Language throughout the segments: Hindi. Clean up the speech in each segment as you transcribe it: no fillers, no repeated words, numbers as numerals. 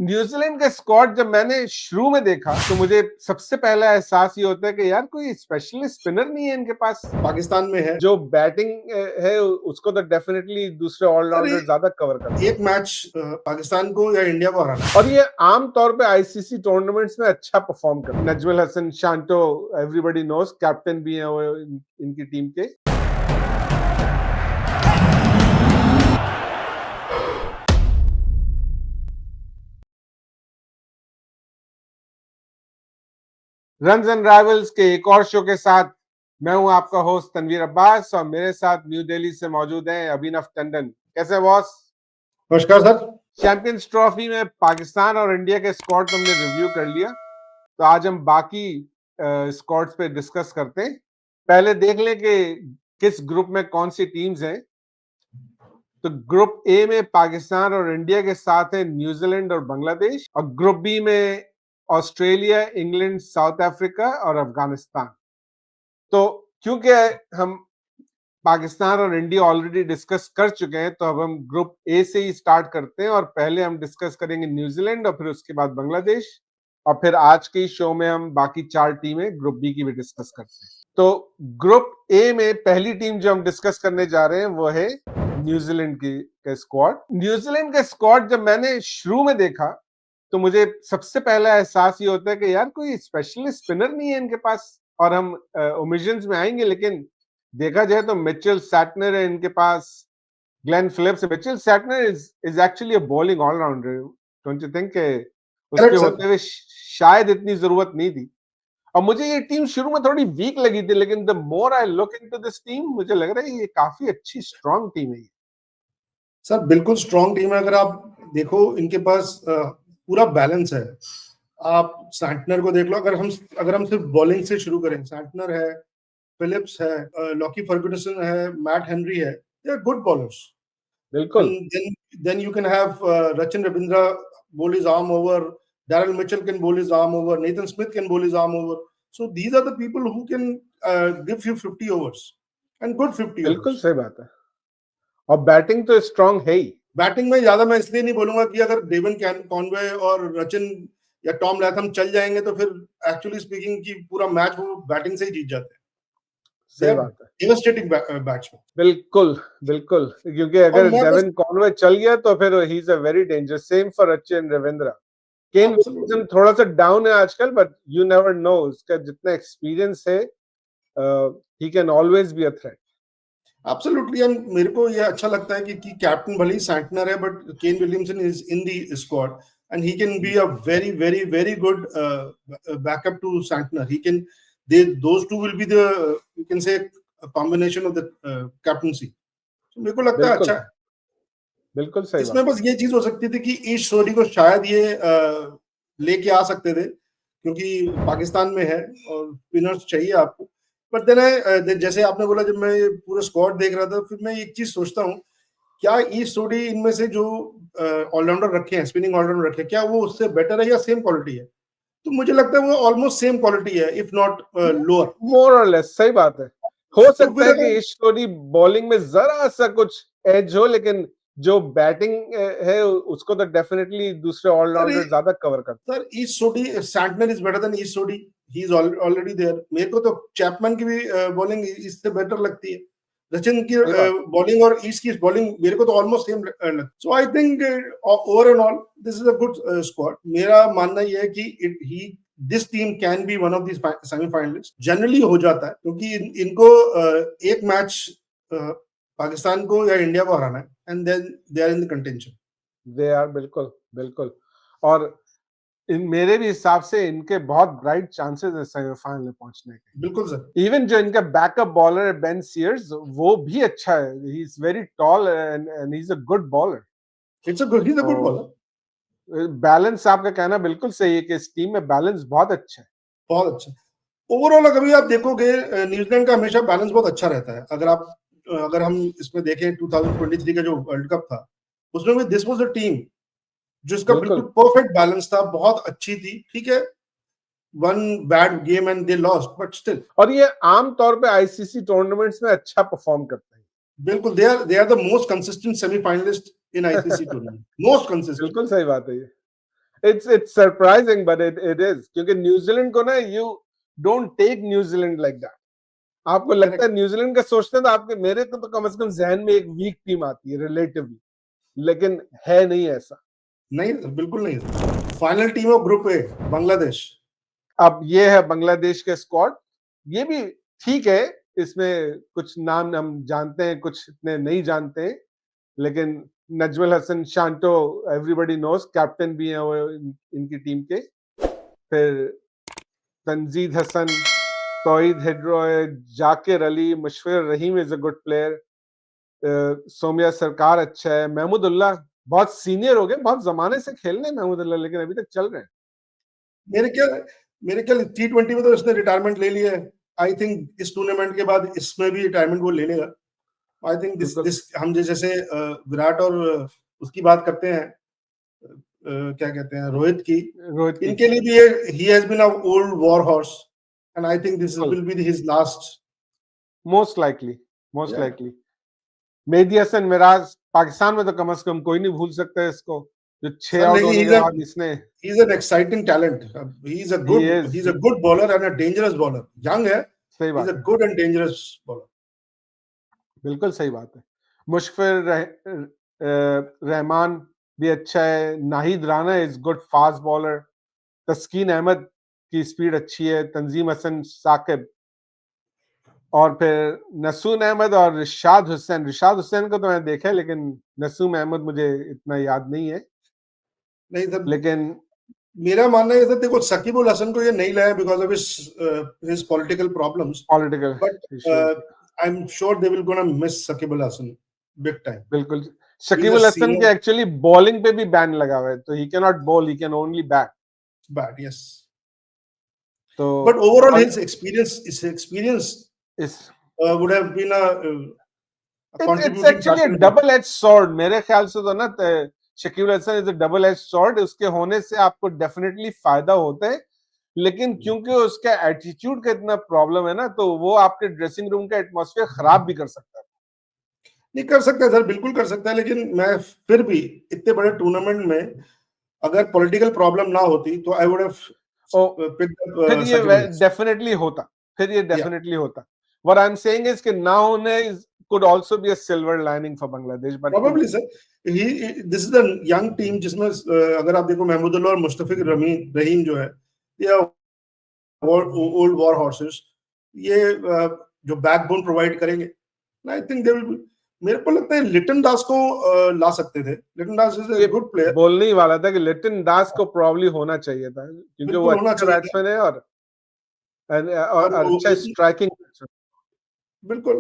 न्यूजीलैंड का स्क्वाड जब मैंने शुरू में देखा तो मुझे सबसे पहला एहसास ये होता है कि यार कोई स्पेशलिस्ट स्पिनर नहीं है इनके पास। पाकिस्तान में है जो बैटिंग है उसको तो डेफिनेटली दूसरे सर। ऑलराउंडर ज्यादा कवर करते हैं एक मैच पाकिस्तान को या इंडिया को हराना और ये आम तौर पे आईसीसी टूर्नामेंट्स में अच्छा परफॉर्म करते हैं। Najmul Hasan Shanto everybody knows captain भी है वो इनकी टीम के। रन्स एंड राइवल्स के एक और शो के साथ मैं हूं आपका होस्ट तनवीर अब्बास और मेरे साथ न्यू दिल्ली से मौजूद हैं अभिनव टंडन। कैसे बॉस? नमस्कार सर। चैंपियंस ट्रॉफी में पाकिस्तान और इंडिया के स्क्वाड हमने रिव्यू कर लिया, तो आज हम बाकी स्क्वाड्स पे डिस्कस करते हैं। पहले देख लें कि किस ग्रुप में कौन सी टीम्स हैं। तो ग्रुप ए में पाकिस्तान और इंडिया के साथ है न्यूजीलैंड और बांग्लादेश, और ग्रुप बी में ऑस्ट्रेलिया, इंग्लैंड, साउथ अफ्रीका और अफगानिस्तान। तो क्योंकि हम पाकिस्तान और इंडिया ऑलरेडी डिस्कस कर चुके हैं, तो अब हम ग्रुप ए से ही स्टार्ट करते हैं और पहले हम डिस्कस करेंगे न्यूजीलैंड और फिर उसके बाद बांग्लादेश, और फिर आज के शो में हम बाकी 4 टीमें ग्रुप बी की भी डिस्कस करते हैं। तो ग्रुप ए में पहली टीम जो हम डिस्कस करने जा रहे हैं वो है न्यूजीलैंड की स्क्वाड। न्यूजीलैंड का स्क्वाड जब मैंने शुरू में देखा तो मुझे सबसे पहला एहसास ये होता है कि यार कोई स्पेशलिस्ट स्पिनर नहीं है इनके पास, और हम ओमिशंस में आएंगे, लेकिन देखा जाए तो मिचेल सैटनर है इनके पास, Glenn Phillips. Mitchell Santner is actually a bowling all rounder, don't you think? उसके करेक्ट सर। होते हुए शायद इतनी जरूरत नहीं थी। और मुझे ये टीम शुरू में थोड़ी वीक लगी थी, लेकिन the more I look into this team मुझे लग रहा है ये काफी अच्छी स्ट्रांग टीम है। सर बिल्कुल स्ट्रांग टीम है। अगर आप देखो इनके पास पूरा बैलेंस है। आप सैंटनर को देख लो। अगर हम सिर्फ बॉलिंग से शुरू करें, सैंटनर है, फिलिप्स है, लॉकी फर्गुसन है, मैट हेनरी है, दे आर गुड बॉलर्स। बिल्कुल And then you can have Rachin Ravindra bowl his arm over, Daryl Mitchell can bowl his arm over, Nathan Smith can bowl his arm over. So these are the people who can give you 50 overs and good 50 बिल्कुल overs. सही बात है। और बैटिंग तो स्ट्रांग है ही। बैटिंग में ज्यादा मैं इसलिए नहीं बोलूंगा कि अगर डेवन कॉनवे और रचिन या टॉम लैथम चल जाएंगे तो फिर एक्चुअली स्पीकिंग की पूरा मैच वो बैटिंग से ही जीत जाते हैं। सही बात है। Devastating batsman. बिल्कुल बिल्कुल, क्योंकि अगर डेविन कॉनवे चल गया तो फिर he is a very dangerous. Same for Rachin Ravindra. Kane Williamson थोड़ा सा डाउन है आजकल, बट यू नेवर नो, उसका जितना एक्सपीरियंस है he can always be a threat. Absolutely. And मेरे को ये अच्छा लगता है कि कैप्टन भले ही सैंटनर है, but Kane Williamson is in the squad and he can be a very very very good backup to Santner. He can those two will be the, you can say, a combination of the captaincy. So मेरे को लगता है अच्छा है। बिल्कुल सही। इसमें बस ये चीज हो सकती थी कि ईश सोडी को शायद ये लेके आ सकते थे, क्योंकि पाकिस्तान में है और स्पिनर्स चाहिए आपको। बट देन जैसे आपने बोला, जब मैं पूरा स्क्वाड देख रहा था, फिर मैं एक चीज सोचता हूँ, क्या ईश सोडी इनमें से जो ऑलराउंडर रखे हैं, स्पिनिंग ऑलराउंडर रखे हैं, क्या वो उससे बेटर है या सेम क्वालिटी है? तो मुझे लगता है वो ऑलमोस्ट सेम क्वालिटी है, इफ नॉट लोअर, मोर और लेस। सही बात है। हो सकता है कि ईश्वरी बॉलिंग में जरा सा कुछ एज हो, लेकिन जो बैटिंग है उसको तो डेफिनेटली दूसरे ऑलराउंडर ज्यादा कवर करते हैं। Sir Ish Sodhi, Santner is better than Ish Sodhi, he is already there. मेरे को तो चैपमैन की भी बॉलिंग इससे बेटर लगती है। रचिन की बॉलिंग और ईश की बॉलिंग मेरे को तो ऑलमोस्ट सेम लगती है। So I think over and all this is a good squad. मेरा मानना यह है कि this team can be one of the semifinalist. Generally हो जाता है, क्योंकि इनको एक मैच पाकिस्तान को या इंडिया को हराना है and then they are in the contention. They are, बिल्कुल बिल्कुल। और मेरे भी हिसाब से इनके बहुत ब्राइट चांसेस है सेमीफाइनल में पहुंचने के। बिल्कुल सर। इवन जो इनका बैकअप बॉलर है बेन सीयर्स, वो भी अच्छा है। He is very tall and he is a good bowler. He is a good bowler. Balance आपका कहना बिल्कुल सही है कि इस टीम में बैलेंस बहुत अच्छा है। बहुत अच्छा। ओवरऑल अगर आप देखोगे, न्यूजीलैंड का हमेशा बैलेंस बहुत अच्छा रहता है। अगर हम इसमें देखें 2023 का जो वर्ल्ड कप था, उसमें भी दिस वाज अ टीम जिसका बिल्कुल परफेक्ट बैलेंस था, बहुत अच्छी थी। ठीक है, one bad game and they lost, but still. और ये आम तौर पे आईसीसी टूर्नामेंट्स में अच्छा परफॉर्म करते हैं। बिल्कुल, they are the most consistent semifinalist in ICC tournament. Most consistent. बिल्कुल सही बात है ये। it's surprising, but it is, क्योंकि न्यूजीलैंड को ना you don't take New Zealand like that. आपको लगता है न्यूजीलैंड का सोचते हैं तो आपके, मेरे को तो कम से कम जहन में एक वीक टीम आती है रिलेटिवली, लेकिन है नहीं ऐसा। नहीं, बिल्कुल नहीं। Final team of group A Bangladesh. अब ये है बांग्लादेश के स्क्वाड, ये भी ठीक है, इसमें कुछ नाम हम जानते हैं, कुछ इतने नहीं जानते हैं, लेकिन Najmul Hasan Shanto everybody knows, captain भी है वो इनकी टीम के। फिर तंजीद हसन, तौहीद हिड्रोय, जाकिर अली, मुशफिर रहीम इज अ गुड प्लेयर, सोमिया सरकार अच्छा है, महमूदुल्लाह बहुत सीनियर हो गए, बहुत जमाने से खेल रहे हैं महमूदुल्लाह, लेकिन अभी तक चल रहे हैं। मेरे ख्याल T20 में तो इसने रिटायरमेंट ले लिया है। आई थिंक इस टूर्नामेंट के बाद इसमें भी रिटायरमेंट वो ले लेगा। आई थिंक दिस हम जैसे विराट और उसकी बात करते हैं, क्या कहते हैं, रोहित की, इनके लिए भी he has been an old war horse and I think this will be his last, most likely Mehdi Hasan Miraj, Pakistan में तो कम से कम कोई नहीं भूल सकता है इसको, जो 6 आउट होने के बाद इसने, he is an exciting talent, he is a good bowler and a dangerous bowler, young है, सही बात, he is a good and dangerous bowler। बिल्कुल सही बात है। मुशफिर रहमान भी अच्छा है, Nahid Rana is good fast bowler, Taskin Ahmed की स्पीड अच्छी है, तंजीम हसन साकिब, और फिर नसूम अहमद और रिशाद हुसैन को तो मैं देखा है, लेकिन नसूम अहमद मुझे इतना याद नहीं है। नहीं सर, लेकिन मेरा मानना है सर, देखो शकीब उल हसन को ये नहीं लाया because of his political problems, but I am sure they will gonna miss Shakib ul Hasan big time. बिल्कुल, शकीब उल हसन के एक्चुअली बॉलिंग पे भी बैन लगा हुआ है, तो he can not bowl, he can only bat, yes. तो but overall his experience would have been a it's actually a double edged sword मेरे ख्याल से तो ना, Shakib ul Hasan is a double edge sword, उसके होने से आपको डेफिनेटली फायदा होता है, लेकिन क्योंकि उसका एटीट्यूड का इतना प्रॉब्लम है ना, तो वो आपके ड्रेसिंग रूम का एटमॉस्फेयर खराब भी कर सकता है। नहीं कर सकता है सर, बिल्कुल कर सकता है, लेकिन मैं फिर भी इतने बड़े टूर्नामेंट में अगर पॉलिटिकल प्रॉब्लम ना होती तो आई वुड हैव फिर ये डेफिनेटली होता, What I'm saying is that now could also be a silver lining for Bangladesh. But probably, sir, this is a young team जिसमें अगर आप देखो महमूदुल्लाह और मुस्तफिक रहीम जो है, ये old war horses, ये जो बैकबोन प्रोवाइड करेंगे, I think they will be, मेरे को लगता है लिटन दास को ला सकते थे। लिटन दास इज अ गुड प्लेयर। बोलने ही वाला था कि लिटन दास को प्रॉब्ली होना चाहिए था, क्योंकि वो अच्छा बैट्समैन है और अच्छा स्ट्राइकिंग। बिल्कुल,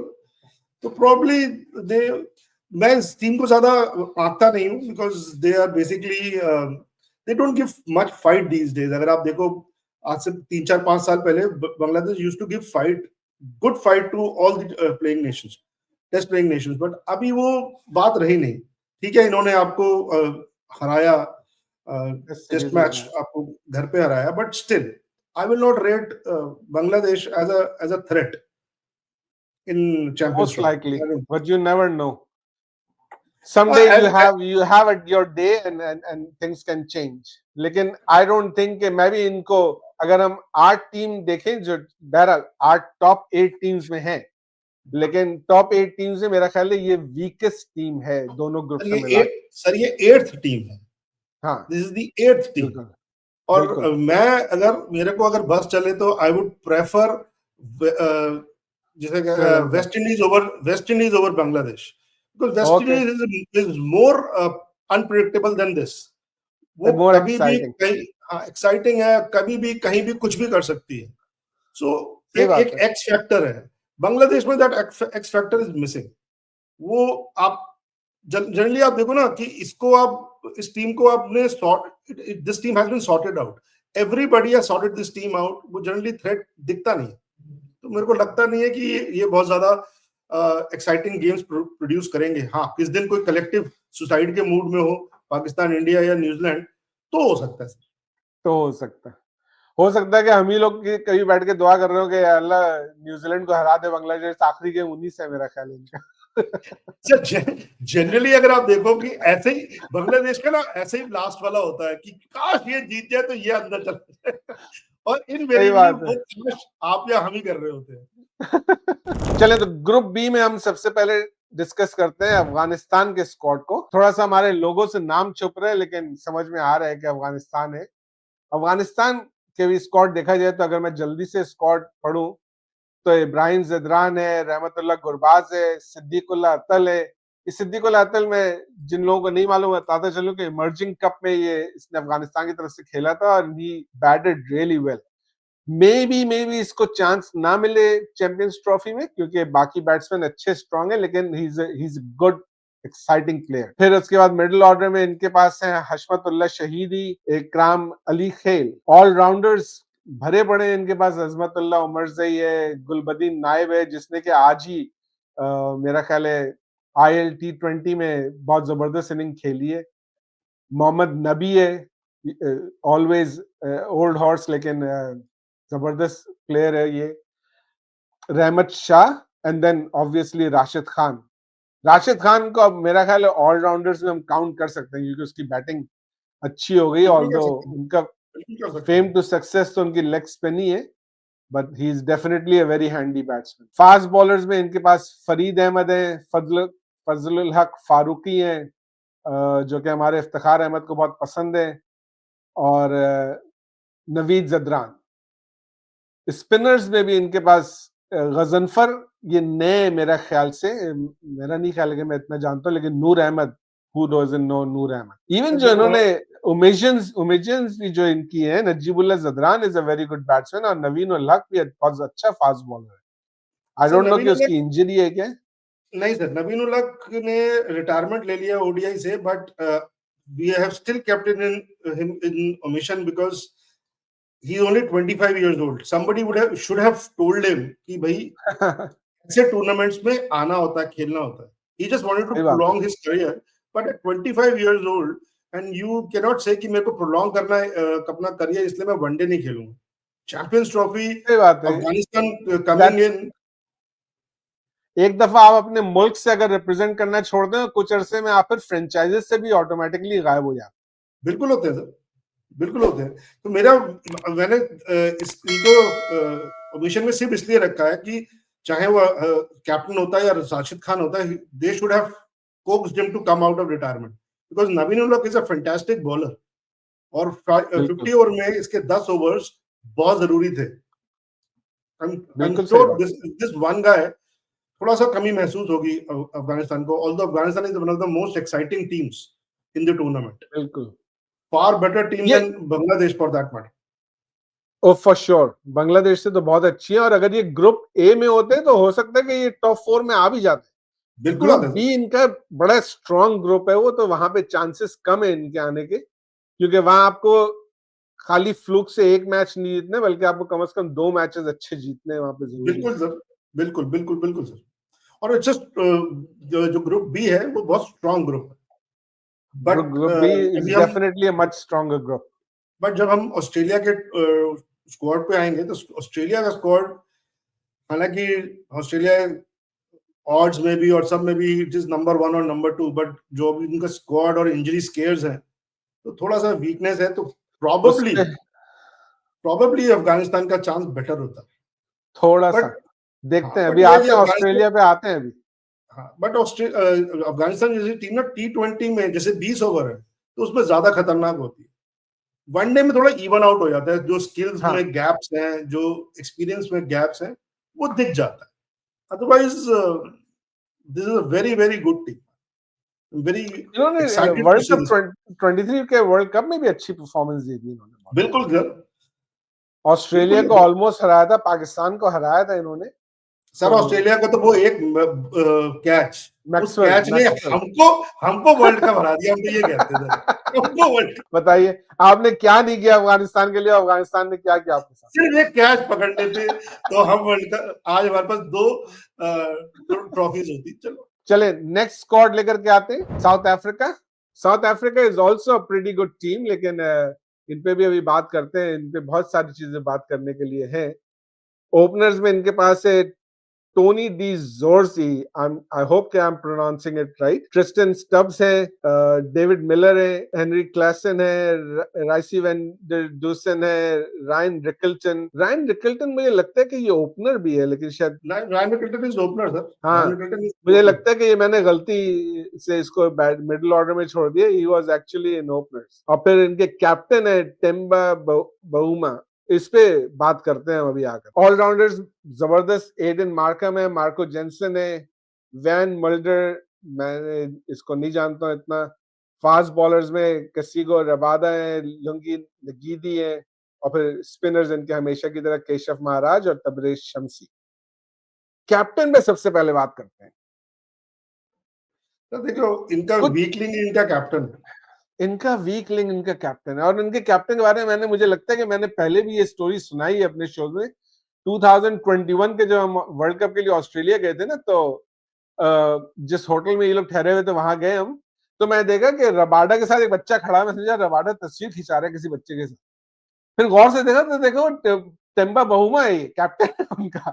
तो प्रॉब्ली दे, मैं इस टीम को ज्यादा आंकता नहीं हूँ because they are basically they don't give much fight these days. अगर आप देखो आज से 3-4-5 साल पहले Bangladesh used to give fight, good fight to all the playing nations, test playing nations, but अभी वो बात रही नहीं। ठीक है, इन्होंने आपको हराया, टेस्ट मैच आपको घर पे हराया, but still I will not rate Bangladesh as a threat in Champions most Trophy. likely, but you never know. Someday you have at your day and things can change. लेकिन I don't think कि मैं भी इनको, अगर हम 8 टीम देखें जो बहरहाल 8 टॉप 8 टीम्स में हैं, लेकिन टॉप 8 टीम्स में मेरा ख्याल है ये वीकेस्ट टीम है दोनों ग्रुप में मिला। सर ये 8th टीम है। हाँ, this is the 8th team. और मैं अगर मेरे को अगर बस चले तो आई वुड प्रेफर जैसे West Indies over Bangladesh, because West Indies is more unpredictable than this. वो कभी भी कहीं, हाँ, एक्साइटिंग है, कभी भी कहीं भी कुछ भी कर सकती है। सो एक एक्स फैक्टर है। बांग्लादेश में that x factor is missing. वो आप जनरली आप देखो ना कि इसको आप, इस टीम को आपने this team has been sorted out, everybody has sorted this team out. वो जनरली थ्रेट दिखता नहीं, तो मेरे को लगता नहीं है कि ये बहुत ज्यादा एक्साइटिंग गेम्स प्रोड्यूस करेंगे। हाँ, किस दिन कोई कलेक्टिव सुसाइड के मूड में हो, पाकिस्तान, इंडिया या न्यूजीलैंड, तो हो सकता है। तो हो सकता है कि हम ही लोग कभी बैठ के दुआ कर रहे हो कि अल्लाह न्यूजीलैंड को हरा दे, बांग्लादेश आखिरी गेम 19 है मेरा ख्याल है इनका। जनरली अगर आप देखो कि ऐसे ही बांग्लादेश का ना ऐसे ही लास्ट वाला होता है कि काश ये जीत जाए तो ये अंदर चला जाए और सही इनवेरिएबली बात वो है। काश आप या हम ही कर रहे होते हैं। चले तो ग्रुप बी में हम सबसे पहले डिस्कस करते हैं अफगानिस्तान के स्क्वाड को। थोड़ा सा हमारे लोगों से नाम छुप रहे हैं लेकिन समझ में आ रहा है कि अफगानिस्तान है। अफगानिस्तान के भी स्क्वाड देखा जाए तो अगर मैं जल्दी से स्क्वाड पढ़ूं तो इब्राहिम ज़दरान है, रहमतुल्लाह गुरबाज है, सिद्दीकुल्लाह अतल है। इस सिद्दीकुल्लाह अतल में जिन लोगों को नहीं मालूम बताता चलूं कि इमर्जिंग कप में ये इसने अफगानिस्तान की तरफ से खेला था और ही batted really well. May be इसको चांस ना मिले चैंपियंस ट्रॉफी में क्योंकि बाकी बैट्समैन अच्छे स्ट्रांग है लेकिन he is good exciting player. फिर उसके बाद मिडिल ऑर्डर में इनके पास है हशमतुल्लाह शहीदी, इकराम अली खेल। ऑलराउंडर्स भरे पड़े इनके पास, अजमतुल्लाह उमरजई है, गुलबदीन नायब है जिसने कि आज ही मेरा ख्याल है IL T20 में बहुत जबरदस्त इनिंग खेली है। मोहम्मद नबी है, ऑलवेज ओल्ड हॉर्स लेकिन जबरदस्त प्लेयर है ये। Rahmat Shah and then obviously Rashid Khan. Rashid Khan को अब मेरा ख्याल है ऑलराउंडर्स में हम काउंट कर सकते हैं क्योंकि उसकी बैटिंग अच्छी हो गई। बिल्कुल कर ऑल्दो सकते हैं, उनका बिल्कुल कर सकते फेम हैं। टू सक्सेस तो उनकी लेग्स पे नहीं है but he is definitely a very handy batsman. Fast bowlers में इनके पास फरीद अहमद है, फजलुल हक फारूकी है जो कि हमारे इफ्तिखार अहमद को बहुत पसंद है, और नवीद जदरान। स्पिनर्स में भी इनके पास गजनफर, ये नए मेरा ख्याल से, मेरा नहीं ख्याल है कि मैं इतना जानता हूँ लेकिन Noor Ahmad, who doesn't know Noor Ahmad. Even जो इन्होंने उमेजन्स भी जो इनकी है, Najibullah Zadran is a very good batsman और नवीन उल हक भी बहुत अच्छा फास्ट बॉलर है। आई सर डोंट नो नवीन कि उल उसकी इंजरी है क्या। नहीं सर, नवीन उल हक ने रिटायरमेंट ले लिया ओडीआई से, but we have still kept him in omission because he is only 25 years old. Somebody should have told him कि भाई ऐसे टूर्नामेंट्स में आना होता है, खेलना होता है. He just wanted to सही बात है, prolong his career, but at 25 years old and you cannot say कि मेरे को prolong करना है अपना करियर इसलिए मैं वनडे नहीं खेलूंगा. चैंपियंस ट्रॉफी, सही बात है। अफगानिस्तान कमिंग दैट्स, इन. एक दफा आप अपने मुल्क से अगर रिप्रेजेंट करना छोड़ दें कुछ अरसे में आप फिर फ्रेंचाइजेस से भी ऑटोमेटिकली गायब हो जाते बिल्कुल होते हैं सर, बिल्कुल होते हैं. तो मेरा मैंने इनको ओमिशन में सिर्फ इसलिए रखा है कि चाहे वो कैप्टन होता है या राशिद खान होता है, they should have coaxed him to come out of retirement because Naveen ul Haq is a fantastic bowler और हैं। 50 बिल्कुल, ओवर में इसके 10 ओवर्स बहुत जरूरी थे. I'm बिल्कुल सही sure बात। this one guy थोड़ा सा कमी महसूस होगी अफगानिस्तान को, although Afghanistan is one of the most exciting teams in the tournament, बिल्कुल, far better team ये than Bangladesh for that matter. Oh for sure Bangladesh से तो बहुत अच्छी है और अगर ये ग्रुप ए में होते तो हो सकता है कि ये टॉप 4 में आ भी जाते। बिल्कुल ग्रुप आते बी हैं. इनका बड़ा स्ट्रॉन्ग ग्रुप है, वो तो वहां पे चांसेस कम है इनके आने के क्योंकि वहां आपको खाली फ्लूक से एक मैच नहीं जीतने बल्कि आपको कम से कम 2 मैचेस अच्छे जीतने वहां पे जरूरी है। बिल्कुल सर, बिल्कुल बिल्कुल बिल्कुल सर. और इट्स जस्ट जो ग्रुप बी है वो बहुत स्ट्रॉन्ग ग्रुप है. बट ग्रुप बी इज अभी हम definitely a much stronger group. But जब हम ऑस्ट्रेलिया के स्क्वाड पे आएंगे तो ऑस्ट्रेलिया का स्क्वाड, हालांकि ऑस्ट्रेलिया ऑड्स में भी और सब में भी इट इज नंबर 1 और नंबर 2, बट जो अभी उनका स्क्वाड और इंजरी स्केयर्स हैं तो थोड़ा सा वीकनेस है. तो प्रॉबेबली उसपे प्रॉबेबली अफगानिस्तान का चांस बेटर होता है. थोड़ा सा बट देखते हाँ, हैं, बट अभी ये है कि आते हैं अफगानिस्तान, ऑस्ट्रेलिया पे आते हैं अभी। हाँ, बट अफगानिस्तान जैसी टीम ना T20 में जैसे 20 ओवर है तो उसमें ज्यादा खतरनाक होती है. वनडे में थोड़ा इवन आउट हो जाता है, जो स्किल्स हाँ, में गैप्स हैं, जो एक्सपीरियंस में गैप्स हैं, वो दिख जाता है. Otherwise this is a very very good team. Very इन्होंने excited to world see cup this. 23 के वर्ल्ड कप में भी अच्छी परफॉर्मेंस दी थी इन्होंने। बिल्कुल सर, ऑस्ट्रेलिया बिल्कुल को ऑलमोस्ट हराया था, पाकिस्तान को हराया था इन्होंने। सर. तो ऑस्ट्रेलिया का तो वो एक कैच, उस मैक्सवेल कैच ने मैक्सवेल हमको हमको वर्ल्ड कप हरा दिया. हम तो ये कहते हैं सर, हमको वर्ल्ड. बताइए आपने क्या नहीं किया अफगानिस्तान के लिए, अफगानिस्तान ने क्या किया आपके साथ। सिर्फ एक कैच पकड़ लेते तो हम वर्ल्ड कप, आज हमारे पास 2 ट्रॉफीज होती. चलो चले नेक्स्ट स्क्वाड लेकर के आते हैं, south Africa. South Africa is also a pretty good team लेकिन इन पे भी अभी बात करते हैं, इन पे बहुत सारी चीजें बात करने के लिए है। ओपनर्स में इनके पास है टोनी डी जोर्सी, आई होप कि I am pronouncing it right, Tristan Stubbs है, डेविड मिलर है, हेनरी क्लासन है, राइसी वैन डर डूसन है, रायन रिकल्टन मुझे लगता है कि ये ओपनर भी है, लेकिन शायद Ryan Rickelton is opener sir. हाँ, रायन रिकल्टन मुझे लगता है कि ये मैंने गलती से इसको मिडिल ऑर्डर में छोड़ दिया, he was actually in openers. और फिर इनके कैप्टन है टेम्बा बहुमा, इस पे बात करते हैं हम अभी आकर। ऑलराउंडर्स जबरदस्त, एडन मार्कम है, मार्को जेंसन है, वैन मल्डर, मैंने इसको नहीं जानता हूं इतना। फास्ट बॉलर्स में कसीगो रबादा है, लुंगी नगीदी है, और फिर स्पिनर्स इनके हमेशा की तरह केशव महाराज और तबरेज शमसी। कैप्टन में सबसे पहले बात करते हैं। तो देखो, इनका वीक लिंक इनका कैप्टन इनका कैप्टन है, और इनके कैप्टन के बारे में मुझे लगता है कि मैंने पहले भी ये स्टोरी सुनाई है अपने शो में। 2021 के जब हम वर्ल्ड कप के लिए ऑस्ट्रेलिया गए थे ना, तो जिस होटल में ये लोग ठहरे हुए थे वहां गए हम, तो मैं देखा कि रबाडा के साथ एक बच्चा खड़ा है, मैं समझा रबाडा तस्वीर खिंचा रहा है किसी बच्चे के साथ। फिर गौर से देखा तो देखो टेम्बा बहुमा है, कैप्टन है उनका।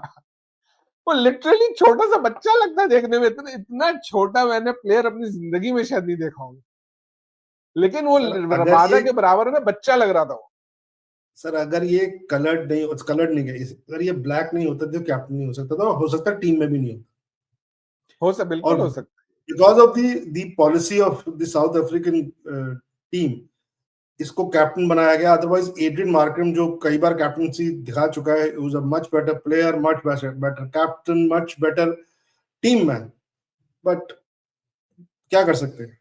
वो लिटरली छोटा सा बच्चा लगता है देखने में, इतना छोटा मैंने प्लेयर अपनी जिंदगी में शायद नहीं देखा होगा, लेकिन वो रबाडा के बराबर में बच्चा लग रहा था वो। सर अगर ये कलर्ड नहीं है, अगर ये ब्लैक नहीं होता तो कैप्टन नहीं हो सकता था, हो सकता टीम में भी नहीं होता। बिल्कुल हो सकता है। Because of the policy of the south African team इसको कैप्टन बनाया गया। अदरवाइज एड्रियन मार्करम जो कई बार कैप्टनसी दिखा चुका है, was a much better player, much better captain, much better team man, but क्या कर सकते हैं,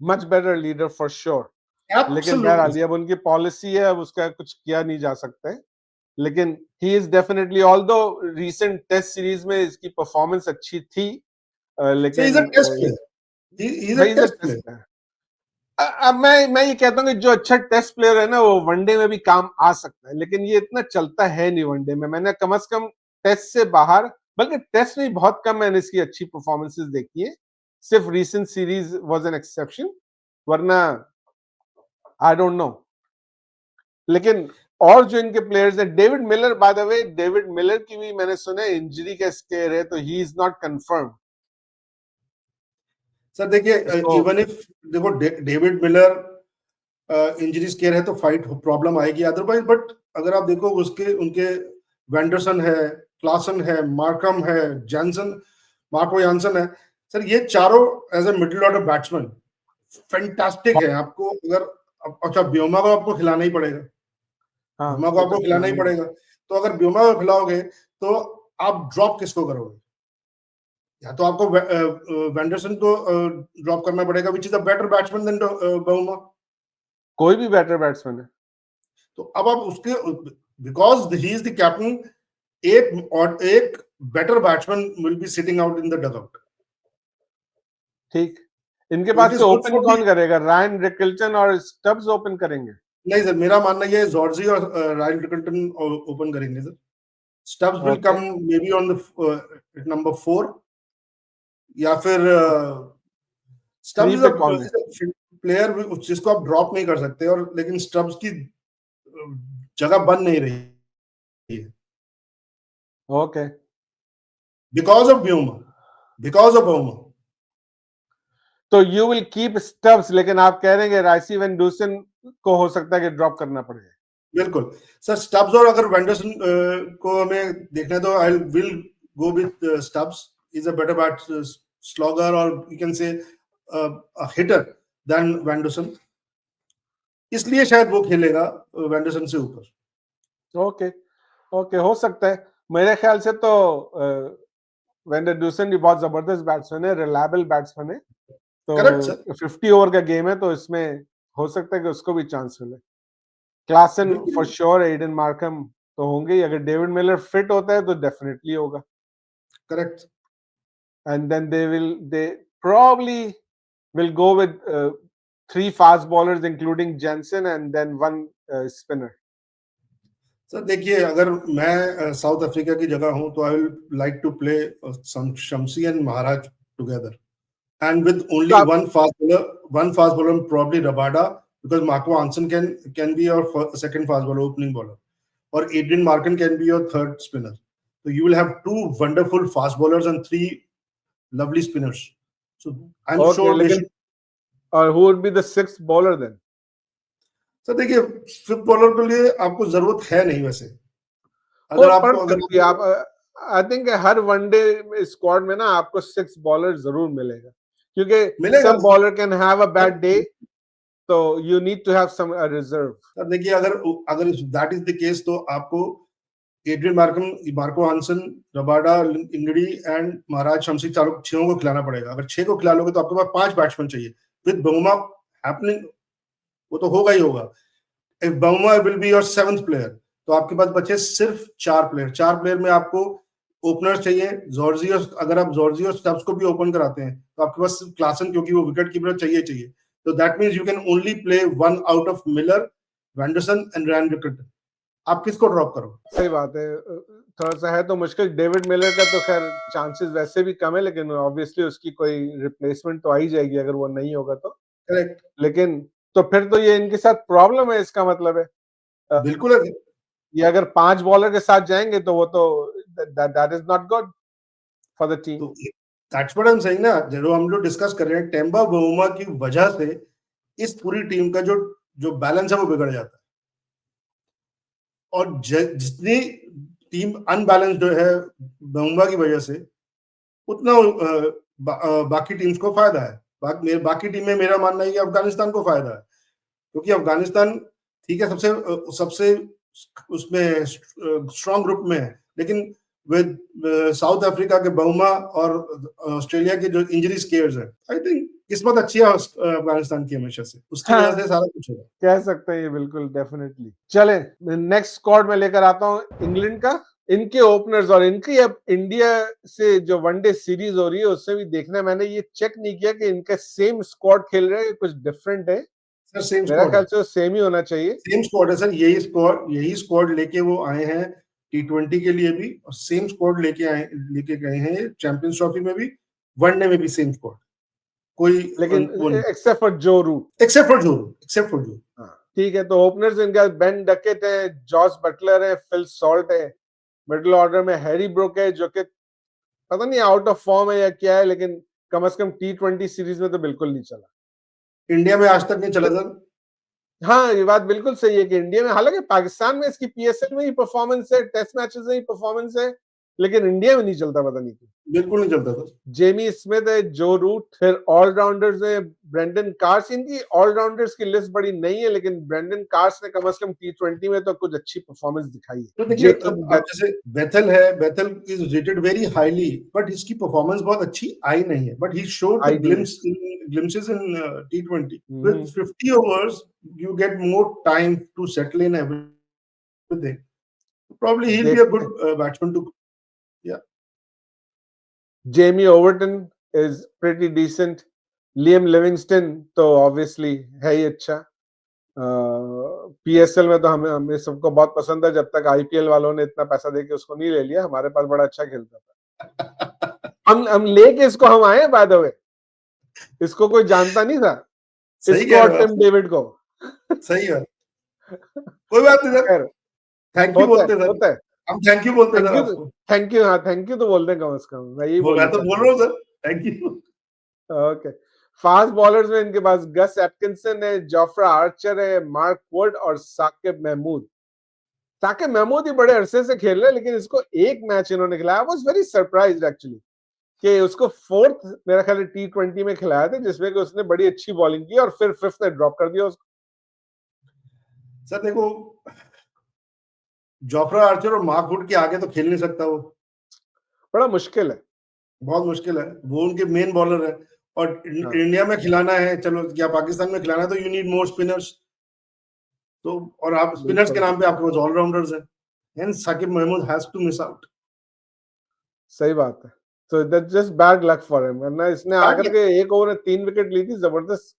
much better leader for sure. लेकिन बहरहाल अब उनकी पॉलिसी है, अब उसका कुछ किया नहीं जा सकता है। लेकिन he is definitely, although recent test series में इसकी परफॉर्मेंस अच्छी थी, लेकिन अब मैं ये कहता हूँ कि जो अच्छा टेस्ट प्लेयर है ना, वो वनडे में भी काम आ सकता है, लेकिन ये इतना चलता है नहीं वनडे में। मैंने कम से कम टेस्ट से बाहर, बल्कि टेस्ट में बहुत कम मैंने इसकी अच्छी परफॉर्मेंसेस देखी है। सिर्फ recent series was an exception, वरना आई डोंट नो। लेकिन और जो इनके प्लेयर्स हैं, David Miller, by the way David Miller की भी मैंने सुना है इंजरी का स्केयर है, तो he is not confirm. Sir देखिए, इवन इफ देखो डेविड मिलर इंजरी स्केयर है तो फाइट प्रॉब्लम आएगी अदरवाइज, बट अगर आप देखो उनके वेंडरसन है, क्लासन है, मार्कम है, जॉनसन, मार्को जॉनसन है, सर ये चारों as a middle order batsman fantastic है। आपको अगर अच्छा ब्योमा को आपको खिलाना ही पड़ेगा, ब्योमा को आपको खिलाना ही पड़ेगा, तो अगर ब्योमा को खिलाओगे तो आप ड्रॉप किसको करोगे? या तो आपको वेंडरसन को ड्रॉप करना पड़ेगा, which is a better batsman than Bavuma. कोई भी बेटर बैट्समैन है, तो अब आप उसके, because he is the captain, एक better batsman will be sitting out in the dugout. ठीक, इनके पास से ओपन कौन करेगा? रायन रिकल्टन और स्टब्स ओपन करेंगे? नहीं सर, मेरा मानना ये है जॉर्जी और रायन रिकल्टन ओपन करेंगे sir. Stubbs will come may be on the number 4, या फिर स्टब्स इज अ प्लेयर जिसको आप ड्रॉप नहीं कर सकते, और लेकिन स्टब्स की जगह बन नहीं रही है। Okay, because of Bavuma. तो यू विल कीप स्टब्स, लेकिन आप कह रहे हैं राइसी वैन डूसन को हो सकता है कि ड्रॉप करना पड़ेगा। बिल्कुल सर, स्टब्स, और अगर वेंडरसन को हमें देखना है तो I will go with Stubbs. Is a better bat slogger, और you can say hitter than van der Dussen, इसलिए शायद वो खेलेगा वेंडरसन से ऊपर। ओके, हो सकता है। मेरे ख्याल से तो वेंडर डूसन भी बहुत जबरदस्त बैट्समैन है, रिलायबल बैट्समैन है, तो 50 ओवर का गेम है, तो इसमें हो सकता है कि उसको भी चांस मिले। Klaasen for sure, Aiden Markram तो होंगे ही, अगर डेविड मिलर फिट होता है तो डेफिनेटली होगा। Correct. And then they probably will go with 3 fast bowlers including Jensen and then 1 spinner. Sir देखिए, अगर मैं साउथ अफ्रीका की जगह हूं तो I will like to play Shamsi and Maharaj together, and with only one fast bowler, probably Rabada, because Marco Hansen can be your second fast bowler, opening bowler, or Adrian Markram can be your third spinner. So you will have 2 wonderful fast bowlers and 3 lovely spinners. So I'm Okay, sure they लेकिन should. और who would be the sixth bowler then? Sir देखिए, फिफ्थ बॉलर के लिए आपको जरूरत है नहीं वैसे। हो अगर आपको पड़ अगर सकती है। आप I think her one day squad में ना आपको 6 बॉलर जरूर मिलेगा, क्योंकि मिलेगा some bowler can have a bad day, so you need to have some reserve. Sir देखिए, अगर दैट इज द केस तो आपको Aiden Markram, Marco Jansen, Rabada, Ngidi and Maharaj Shamsi चारों 6 को खिलाना पड़ेगा। अगर 6 को खिला लोगे तो आपके पास 5 बैट्समैन चाहिए विद बुमरा हैपनिंग, वो तो होगा ही होगा। If Bumrah will be your 7th player, तो आपके पास बचे सिर्फ 4 प्लेयर। 4 प्लेयर में आपको ओपनर्स चाहिए। जॉर्जियो, अगर आप जॉर्जियो स्टब्स को भी ओपन कराते हैं तो आपके पास सिर्फ क्लासन, क्योंकि वो विकेट कीपर चाहिए। तो that means you can only play one out of Miller, van der Dussen and Ryan Rickelton. आप किसको ड्रॉप करो? सही बात है, थोड़ा सा है तो मुश्किल। डेविड मिलर का तो खैर चांसेस वैसे भी कम है, लेकिन ऑब्वियसली उसकी कोई रिप्लेसमेंट तो आ ही जाएगी अगर वो नहीं होगा तो। करेक्ट, लेकिन तो फिर तो ये इनके साथ प्रॉब्लम है, इसका मतलब है बिल्कुल है। ये अगर 5 बॉलर के साथ जाएंगे तो वो तो that is not good for the team. तो that's what I am saying ना, जो हम लोग डिस्कस कर रहे हैं, टेम्बा बाउमा की वजह से इस पूरी टीम का जो बैलेंस है वो बिगड़ जाता है। और जितनी टीम अनबैलेंस्ड है बाउमा की वजह से, उतना बाकी टीम्स को फायदा है। बाकी टीम में मेरा मानना है कि अफगानिस्तान को फायदा है, क्योंकि अफगानिस्तान ठीक है सबसे उसमें स्ट्रॉन्ग ग्रुप में है, लेकिन विद साउथ अफ्रीका के बाउमा और ऑस्ट्रेलिया के जो इंजरी स्केयर्स है, आई थिंक किस्मत अच्छी है अफगानिस्तान की हमेशा से, उसकी वजह से सारा कुछ होगा। कह सकते हैं ये, बिल्कुल डेफिनेटली। चले नेक्स्ट स्क्वाड में लेकर आता हूँ इंग्लैंड का। इनके ओपनर्स और इनकी अब इंडिया से जो वनडे सीरीज हो रही है उससे भी देखना, मैंने ये चेक नहीं किया कि इनके सेम स्क्वाड खेल रहे हैं, कुछ डिफरेंट है। सर सेम मेरा स्क्वाड ख्याल से सेम ही होना चाहिए। सेम स्क्वाड है सर, यही स्क्वाड लेके वो आए हैं T20 के लिए भी, और सेम स्क्वाड लेके गए हैं चैंपियंस ट्रॉफी में भी, वनडे में भी सेम स्क्वाड। कोई लेकिन एक्सेप्ट फॉर जो रूट, एक्सेप्ट फॉर जो ठीक है। तो ओपनर्स इनका बेन डकेट है, जॉस बटलर है, फिल सॉल्ट है। मिडिल ऑर्डर में हैरी ब्रुक है, जो कि पता नहीं आउट ऑफ फॉर्म है या क्या है, लेकिन कम से कम T20 सीरीज में तो बिल्कुल नहीं चला। इंडिया में आज तक नहीं चला सर। हाँ, ये बात बिल्कुल सही है कि इंडिया में, हालांकि पाकिस्तान में इसकी PSL में ही परफॉर्मेंस है, टेस्ट मैचेस में ही परफॉर्मेंस है, लेकिन इंडिया में नहीं चलता, पता नहीं क्यों। बिल्कुल नहीं चलता था। जेमी स्मिथ है, जो रूट, फिर ऑलराउंडर्स है ब्रेंडन कार्स। इनकी ऑलराउंडर्स की लिस्ट बड़ी नहीं है, लेकिन ब्रेंडन कार्स ने कम से कम T20 में तो कुछ अच्छी परफॉर्मेंस दिखाई है। तो देखिए, अब जैसे बेथल है, Bethell is rated very highly, but इसकी परफॉर्मेंस बहुत अच्छी आई नहीं है, but he showed the glimpses in T20 with 50 overs you get more time to settle in everything. Probably he'll be a good batsman to, yeah. Jamie Overton is pretty decent. Liam Livingston तो obviously है ही अच्छा। PSL में तो हमें सबको बहुत पसंद है, जब तक IPL वालों ने इतना पैसा देके उसको नहीं ले लिया। हमारे पास बड़ा अच्छा खेलता था। हम लेके इसको हम आए बाय द वे, इसको कोई जानता नहीं था, इसको और टिम डेविड को। सही है, कोई बात नहीं सर, थैंक यू बोलते सर, हम थैंक यू बोलते सर आपको। थैंक यू, हाँ थैंक यू तो बोलते हैं कम से कम, मैं यही मैं तो बोल रहा हूँ sir, thank you. Okay, fast bowlers में इनके पास गस एटकिंसन है, जोफ्रा आर्चर है, मार्क वुड और साकिब महमूद। साकिब महमूद ही बड़े अरसे से खेल रहे हैं, लेकिन इसको एक मैच इन्होंने खिलाया। I was very surprised actually कि उसको 4th मेरा ख्याल T20 में खिलाया था, जिसमें कि उसने बड़ी अच्छी बॉलिंग की और फिर 5th में ड्रॉप कर दिया उसको। सर देखो, जोफ्रा आर्चर और मार्क वुड के आगे तो खेल नहीं सकता वो, बड़ा मुश्किल है, बहुत मुश्किल है। वो उनके मेन बॉलर है, और इंडिया में खिलाना है, चलो या पाकिस्तान में खिलाना है, तो यू नीड मोर स्पिनर्स। तो और आप स्पिनर्स के नाम पे आपके पास ऑलराउंडर्स हैं, hence Saqib Mahmood has to miss out. सही बात है, so that's just bad luck for him। वरना इसने आकर के एक ओवर में 3 विकेट ली थी, जबरदस्त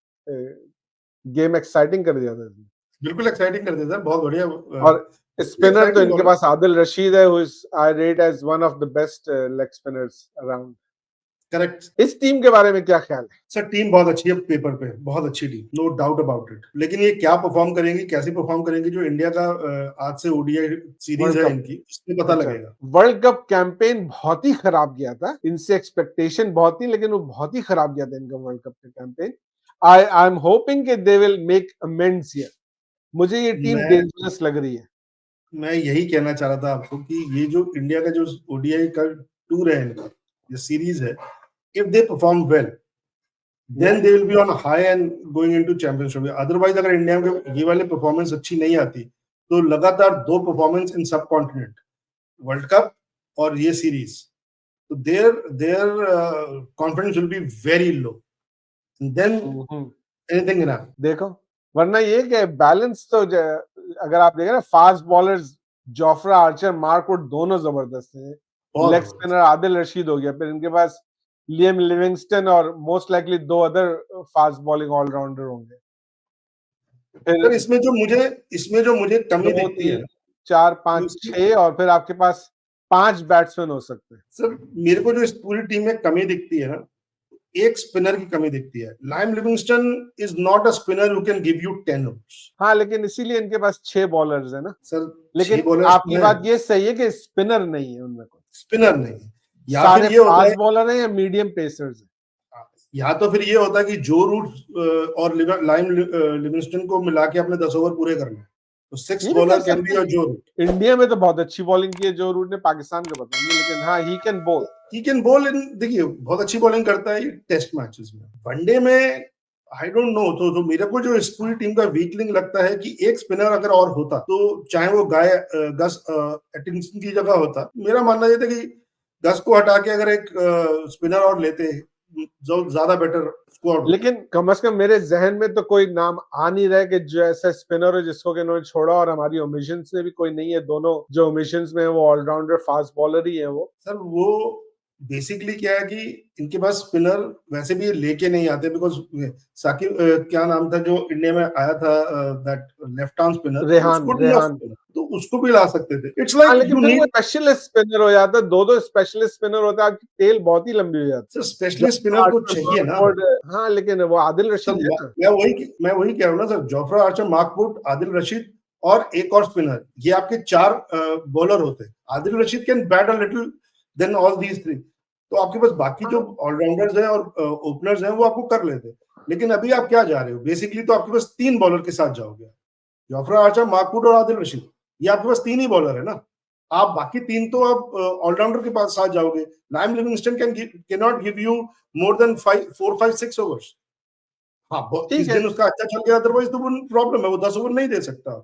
गेम एक्साइटिंग कर दिया था इसने, बिल्कुल एक्साइटिंग कर दिया था, बहुत बढ़िया। और स्पिनर तो इनके पास आदिल रशीद है, who is I rate as one of the best leg spinners around। Correct. इस टीम के बारे में क्या ख्याल है? सर टीम बहुत अच्छी है, पेपर पे बहुत अच्छी टीम, नो डाउट अबाउट इट। लेकिन ये क्या परफॉर्म करेंगी, कैसे परफॉर्म करेंगी, जो इंडिया का आज से ओडीआई सीरीज वर्ल्ड है कप, इनकी, इसमें पता अच्छा, लगेगा। वर्ल्ड कप कैंपेन बहुत ही खराब गया था, इनसे एक्सपेक्टेशन बहुत थी, लेकिन वो बहुत ही खराब गया था इनका वर्ल्ड कप का कैंपेन। आई एम होपिंग कि they will make amends here. मुझे ये टीम मैं डेंजरस लग रही है। मैं यही कहना चाह रहा था आपको कि ये जो इंडिया का जो ओडीआई का टूर है इनका, ये सीरीज है, if they perform well then they will be on high and going into championship. Otherwise अगर इंडिया में ये वाले परफॉर्मेंस अच्छी नहीं आती तो लगातार 2 परफॉर्मेंस इन सब कॉन्टिनेंट, वर्ल्ड कप और ये सीरीज, तो there confidence will be very low, than anything can happen. देखो, वरना ये कि बैलेंस तो अगर आप देखें ना, fast bowlers Jofra Archer, Mark Wood दोनों जबरदस्त हैं। लेग स्पिनर आदिल रशीद हो गया, फिर इनके पास लियम लिविंगस्टन और most likely 2 other fast bowling allrounder होंगे। सर इसमें जो मुझे कमी 2 दिखती है 3 4 5 उसकी, 6 और फिर आपके पास 5 बैट्समैन हो सकते हैं। सर मेरे को जो इस पूरी टीम में कमी दिखती है ना, एक स्पिनर की कमी दिखती है। Lime Livingstone is not a spinner who can give you 10 runs. हाँ, लेकिन इसीलिए इनके पास 6 बॉलर्स है ना। सर 6 लेकिन बॉलर्स आपकी बात ये सही है कि स्पिनर नहीं है उनमें कोई। स्पिनर नहीं है, या सारे फिर ये होता फास्ट है, बॉलर हैं या मीडियम पेसर्स हैं। या तो फिर ये होता है कि जो रूट और लाइम लिविंगस्टन को मिला के अपने 10 ओवर पूरे करने, तो 6 ये भी कर बॉलर कैन सकते बी हैं। और जो रूट। इंडिया में तो बहुत अच्छी बॉलिंग की है जो रूट ने, पाकिस्तान का पता नहीं, लेकिन हाँ he can ball. He can ball in, देखिए बहुत अच्छी बॉलिंग करता है ये टेस्ट मैचेस में। वनडे में आई डोंट नो, तो मेरे को जो इस पूरी टीम का वीक लिंक लगता है कि एक स्पिनर अगर और होता, तो चाहे वो गस एटिंसन की जगह होता, मेरा मानना ये था कि गस को हटा के अगर एक स्पिनर और लेते जो ज्यादा बेटर स्क्वाड। लेकिन कम से कम मेरे जहन में तो कोई नाम आ नहीं रहा है कि जो ऐसा स्पिनर है जिसको कि इन्होंने छोड़ा, और हमारी ओमिशंस में भी कोई नहीं है। दोनों जो ओमिशंस में है वो ऑलराउंडर फास्ट बॉलर ही है वो। सर वो बेसिकली क्या है कि इनके पास स्पिनर वैसे भी लेके नहीं आते, बिकॉज साकिब क्या नाम था जो इंडिया में आया था, that left arm spinner, Rehan. तो उसको भी ला सकते थे। इट्स हाँ, लाइक लेकिन यू फिर वो नीड, स्पेशलिस्ट स्पिनर हो जाता है, 2 स्पेशलिस्ट स्पिनर होता है, आपकी टेल बहुत ही लंबी हो जाती सर स्पेशलिस्ट स्पिनर तो चाहिए ना। है। हाँ, लेकिन वो आदिल सर रशीद है ना। मैं वही कह रहा हूँ ना sir, Jofra Archer, Mark Wood, Adil Rashid और एक और स्पिनर, ये आपके 4 बॉलर होते हैं। Adil Rashid can bat a little then all these 3, तो आपके पास बाकी जो ऑलराउंडर्स हैं और ओपनर्स हैं वो आपको कर लेते। लेकिन अभी आप क्या जा रहे हो, बेसिकली तो आपके पास 3 बॉलर के साथ जाओगे, जोफ्रा आर्चर, मार्कवुड और आदिल रशीद, ये आपके पास 3 ही बॉलर है ना। आप बाकी 3 तो आप ऑलराउंडर के पास साथ जाओगे। Lime Livingstone can not give you more than 4 5 6 overs. हाँ, किस ठीक है, दिन उसका अच्छा चल गया, अदरवाइज तो वो प्रॉब्लम है, वो 10 ओवर नहीं दे सकता।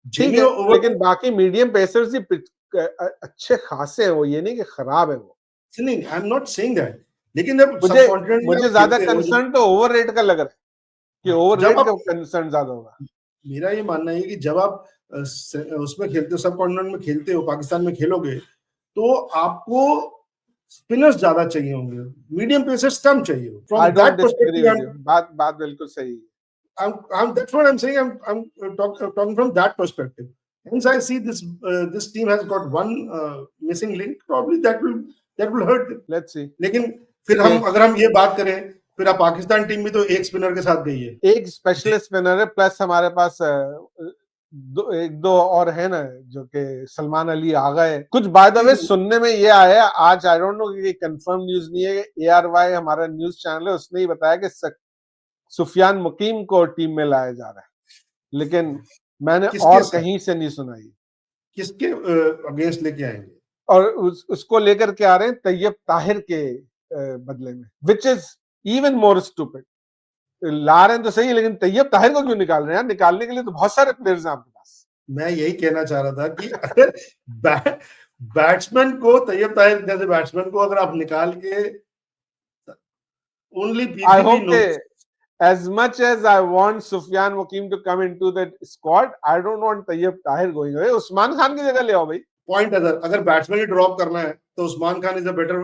ठीक जेमी है, ओवर, लेकिन बाकी मीडियम पेसर्स ही अच्छे खासे हैं वो, ये नहीं कि खराब है वो। नहीं, I am not saying that, लेकिन जब सब मुझे कॉन्टिनेंट में मुझे आप ज्यादा खेलते हो, कंसर्न तो ओवररेट का लग रहा है कि हाँ, जब ओवररेट आप, का कंसर्न ज्यादा होगा। मेरा ये मानना है कि जब आप उसमें खेलते हो, सब कॉन्टिनेंट में खेलते हो, पाकिस्तान में खेलोगे, तो आपको स्पिनर्स ज्यादा चाहिए होंगे, मीडियम पेसर्स कम चाहिए। I from don't that disagree perspective, with you, बात बात बिल्कुल सही है। that's what I'm saying. I'm talking from that perspective. Hence, I see this team has got one missing link. Probably that will hurt them. Let's see. लेकिन फिर अगर हम ये बात करें, फिर आप पाकिस्तान टीम भी तो एक स्पिनर के साथ गई है, एक स्पेशलिस्ट स्पिनर है, प्लस हमारे पास एक दो और है ना, जो कि सलमान अली आ गए। कुछ बाय द वे सुनने में ये आया आज, आई डोंट नो कि कंफर्म न्यूज नहीं है, ARY हमारा न्यूज चैनल है, उसने ही बताया कि सुफियान मुकीम को टीम में लाया जा रहा है, लेकिन मैंने और कहीं से नहीं सुना ये। किसके अगेंस्ट लेके आएंगे? और उसको लेकर के आ रहे हैं तैयब ताहिर के बदले में, which is even more stupid. ला रहे हैं तो सही, लेकिन तैयब ताहिर को क्यों निकाल रहे हैं यार? निकालने के लिए तो बहुत सारे प्लेयर्स हैं आपके पास। मैं यही कहना चाह रहा था कि अगर बैट्समैन को, तैयब ताहिर जैसे बैट्समैन को अगर आप निकाल के, only I hope that as much as I want Sufyan Wakim to come into that squad, I don't want Tayyib Tahir going away. Usman Khan की जगह ले आओ भाई। पॉइंट अगर बैट्समैन ही ड्रॉप करना है तो Usman Khan is a better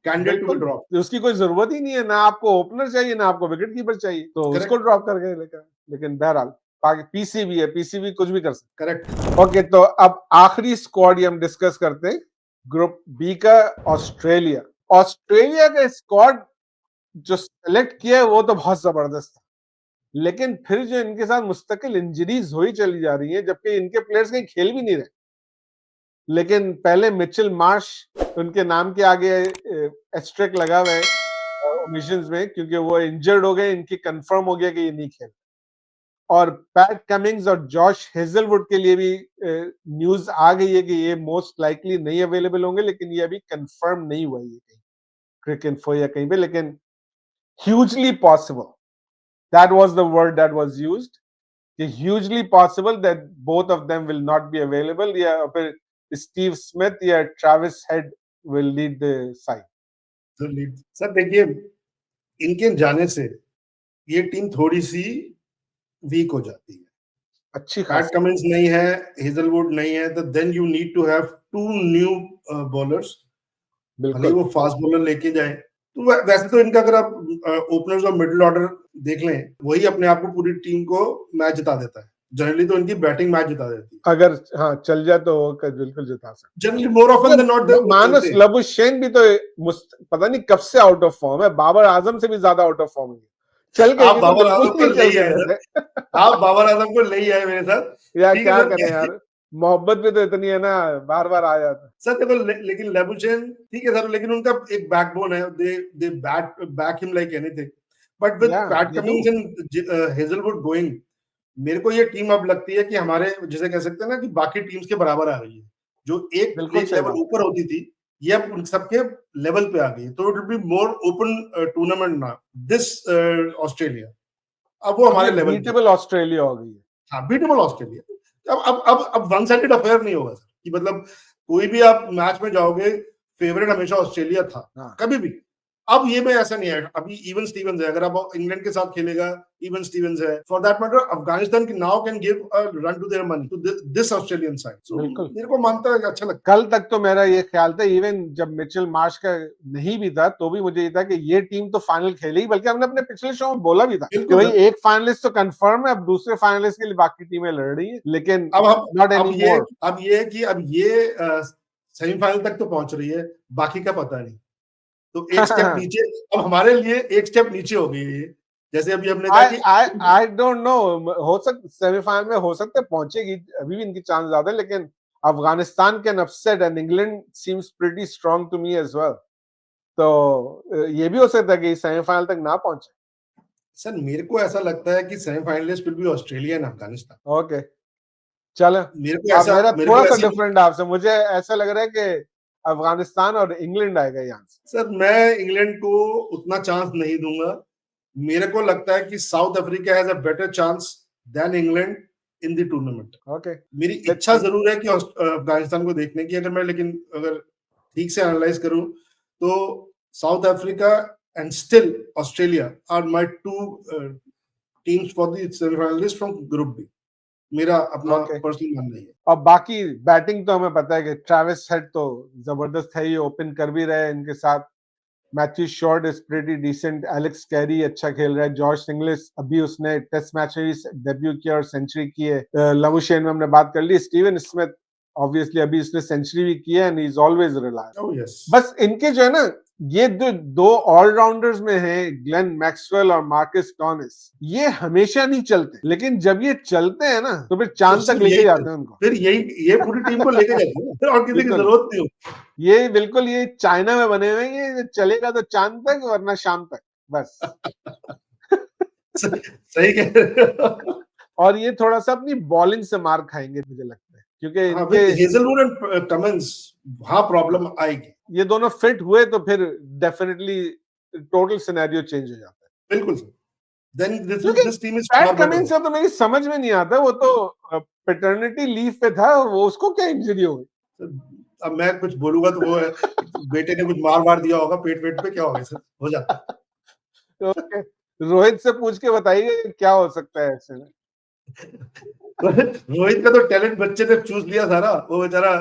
candidate to drop. उसकी कोई जरूरत ही नहीं है, ना आपको ओपनर चाहिए ना आपको विकेट कीपर चाहिए, तो उसको ड्रॉप करके लेकर। लेकिन बहरहाल पीसीबी है, पीसीबी कुछ भी कर सकता। करेक्ट। ओके, तो अब आखिरी स्क्वाड हम डिस्कस करते हैं, ग्रुप बी का। ऑस्ट्रेलिया ऑस्ट्रेलिया का स्क्वाड जो सेलेक्ट किया है वो तो बहुत जबरदस्त था, लेकिन फिर जो इनके साथ मुस्तकिल इंजरीज हुई चली जा रही है, जबकि इनके प्लेयर्स कहीं खेल भी नहीं रहे। लेकिन पहले मिचेल मार्श उनके नाम के आगे एस्ट्रिक लगा हुआ है ओमिशंस में, क्योंकि वो इंजर्ड हो गए, इनकी कंफर्म हो गया कि ये नहीं खेल। और पैट कमिंस और जॉश हेजलवुड के लिए भी न्यूज आ गई है कि ये मोस्ट लाइकली नहीं अवेलेबल होंगे, लेकिन ये अभी कंफर्म नहीं हुआ है कहीं क्रिकेइन्फो या कहीं पे, लेकिन hugely possible, that was the word that was used, hugely possible that both of them will not be available, या फिर स्टीव स्मिथ या Travis head will lead the side. तो सर देखिए, इनके जाने से ये टीम थोड़ी सी वीक हो जाती है। अच्छी पैट कमिंस नहीं है, हेजलवुड नहीं है, तो then you need to have two new bowlers, भले वो फास्ट बॉलर लेके जाए। तो वैसे तो इनका अगर आप ओपनर्स और मिडिल ऑर्डर देख लें, वही अपने आप को पूरी टीम को मैच जिता देता है। जनरली तो इनकी बैटिंग मैच जिता देती है, अगर हाँ चल जाए तो बिल्कुल जिता सकते। Generally more often than not. Marnus Labuschagne भी तो पता नहीं कब से आउट ऑफ फॉर्म है, बाबर आजम से भी ज्यादा आउट ऑफ फॉर्म है। चल के आप बाबर आजम को ले आए, आप बाबर आजम को ले आए मेरे साथ यार, क्या करें यार, मोहब्बत भी तो इतनी है ना, बार बार आ जाता है सर। देखो लेकिन लेबुशेन ठीक है सर, लेकिन उनका एक बैकबोन है, they back him like anything, but with Pat Cummins and Hazlewood going, मेरे को ये टीम अब लगती है कि हमारे जिसे कह सकते हैं ना कि बाकी टीम्स के बराबर आ गई है। जो एक लेवल ऊपर होती थी, ये अब उन सबके लेवल पे आ गई है। तो it will be more open tournament now this Australia. अब वो हमारे लेवल बीटेबल ऑस्ट्रेलिया हो गई है। हाँ, बीटेबल ऑस्ट्रेलिया। अब वन साइडेड अफेयर नहीं होगा सर, कि मतलब कोई भी आप मैच में जाओगे, फेवरेट हमेशा ऑस्ट्रेलिया था कभी भी। अब ये में ऐसा नहीं है, अभी इवन स्टीवंस है, अगर आप इंग्लैंड के साथ खेलेगा, इवन स्टीवंस है, फॉर दैट मैटर अफगानिस्तान की now can give a run to their money to this Australian side. So मेरे को मानता है कि अच्छा लगता है। कल तक तो मेरा ये ख्याल था, इवन जब मिचेल मार्श का नहीं भी था तो भी मुझे ये था कि ये टीम तो फाइनल खेलेगी, बल्कि हमने अपने पिछले शो में बोला भी था कि भाई एक फाइनलिस्ट तो कंफर्म है, अब दूसरे फाइनलिस्ट के लिए बाकी टीमें लड़ रही है, लेकिन अब ये सेमीफाइनल तक तो पहुंच रही है, बाकी का पता नहीं। तो एक स्टेप नीचे, अब हमारे लिए एक स्टेप नीचे हो गई है। जैसे अभी हमने कहा कि आई डोंट नो, हो सकता सेमीफाइनल में हो सकता है पहुंचेगी, अभी भी इनकी चांस ज्यादा है, लेकिन Afghanistan can upset and England seems pretty strong to me as well. तो ये भी हो सकता है कि सेमीफाइनल तक ना पहुंचे। सर मेरे को ऐसा लगता है कि semifinalist will be Australia and Afghanistan. Okay, चलो मेरा थोड़ा सा डिफरेंट आपसे, मुझे ऐसा लग रहा है कि अफगानिस्तान और इंग्लैंड आएगा यहाँ से। सर मैं इंग्लैंड को उतना चांस नहीं दूंगा। मेरे को लगता है कि South Africa has a better chance than England in the tournament. Okay, मेरी इच्छा जरूर है कि अफगानिस्तान को देखने की, लेकिन अगर ठीक से एनालाइज करूं तो South Africa and still Australia are my two teams for the semifinalist from group B. मेरा अपना पर्सनल मानना है। और बाकी बैटिंग तो हमें पता है कि ट्रेविस हेड तो जबरदस्त है, ये ओपन कर भी रहे हैं इनके साथ। Matthew Short is pretty decent, Alex Carey अच्छा खेल रहा है, जॉर्ज इंग्लिश अभी उसने टेस्ट मैच में डेब्यू किया और सेंचुरी की है। लबुशेन में हमने बात कर ली, स्टीवन स्मिथ ऑब्वियसली अभी इसने सेंचुरी भी की है and he is always reliable. बस इनके जो है ना, ये दो ऑलराउंडर्स में है, ग्लेन मैक्सवेल और मार्कस स्टोनिस, ये हमेशा नहीं चलते, लेकिन जब ये चलते हैं ना तो फिर चांद तक लेके जाते हैं उनको। फिर ये पूरी टीम को लेके जाते हैं, फिर और किसी की जरूरत नहीं होती। ये बिल्कुल ये चाइना में बने हुए, ये चलेगा तो चांद तक वरना शाम तक, बस। सही कह रहे हो। और ये थोड़ा सा अपनी बॉलिंग से मार खाएंगे मुझे लगता है, क्योंकि इनके हेजलवुड एंड कमिंस वहां प्रॉब्लम आएगी। ये दोनों फिट हुए तो फिर डेफिनेटली टोटल सिनेरियो चेंज हो जाता है। बिल्कुल sir. Then this team is Pat Cummins तो मेरी समझ में नहीं आता, वो तो पैटर्निटी लीव पे था, वो उसको क्या इंजरी हो गई? अब मैं कुछ बोलूंगा तो वो है बेटे ने कुछ मार दिया होगा पेट पे, क्या होगा सर, हो जाता। तो रोहित से पूछ के बताइए क्या हो सकता है ऐसे में। रोहित का तो टैलेंट बच्चे ने चूज लिया सारा, वो बेचारा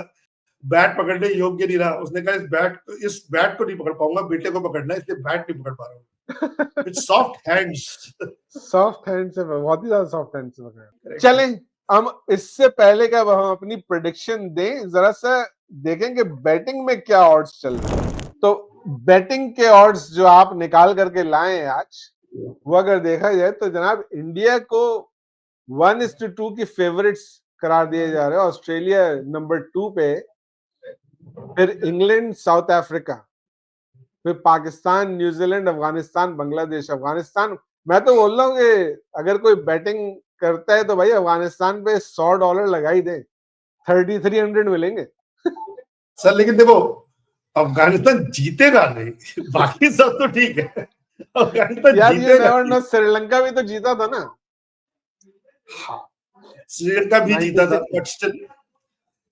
बैट पकड़ने योग्य नहीं रहा। उसने कहा इस बैट को नहीं पकड़ पाऊंगा, बेटे को पकड़ना है, इसलिए बैट नहीं पकड़ पा रहा हूँ। It's soft hands. Soft hand से, बहुत ही ज्यादा सॉफ्ट हैंड से पकड़ा। चलें, हम इससे पहले का हम अपनी प्रेडिक्शन दें, जरा सा देखेंगे बैटिंग में क्या ऑड्स चल रहे हैं। तो बेटिंग के ऑड्स जो आप निकाल करके लाए हैं आज, वो अगर देखा जाए तो जनाब इंडिया को 1:2 की फेवरेट्स करार दिए जा रहे हैं, ऑस्ट्रेलिया नंबर 2 पे, फिर इंग्लैंड, साउथ अफ्रीका, फिर पाकिस्तान, न्यूजीलैंड, अफगानिस्तान, बांग्लादेश। अफगानिस्तान, मैं तो बोल रहा हूँ कि अगर कोई बैटिंग करता है तो भाई अफगानिस्तान पे $100 लगा ही दे, 3300 मिलेंगे। सर लेकिन देखो अफगानिस्तान जीतेगा नहीं, बाकी सब तो ठीक है, अफगानिस्तान यार ये जीतेगा नेवर नहीं। नो, श्रीलंका भी तो जीता था ना। हाँ, श्रीलंका भी जीता था, 96। बट स्टिल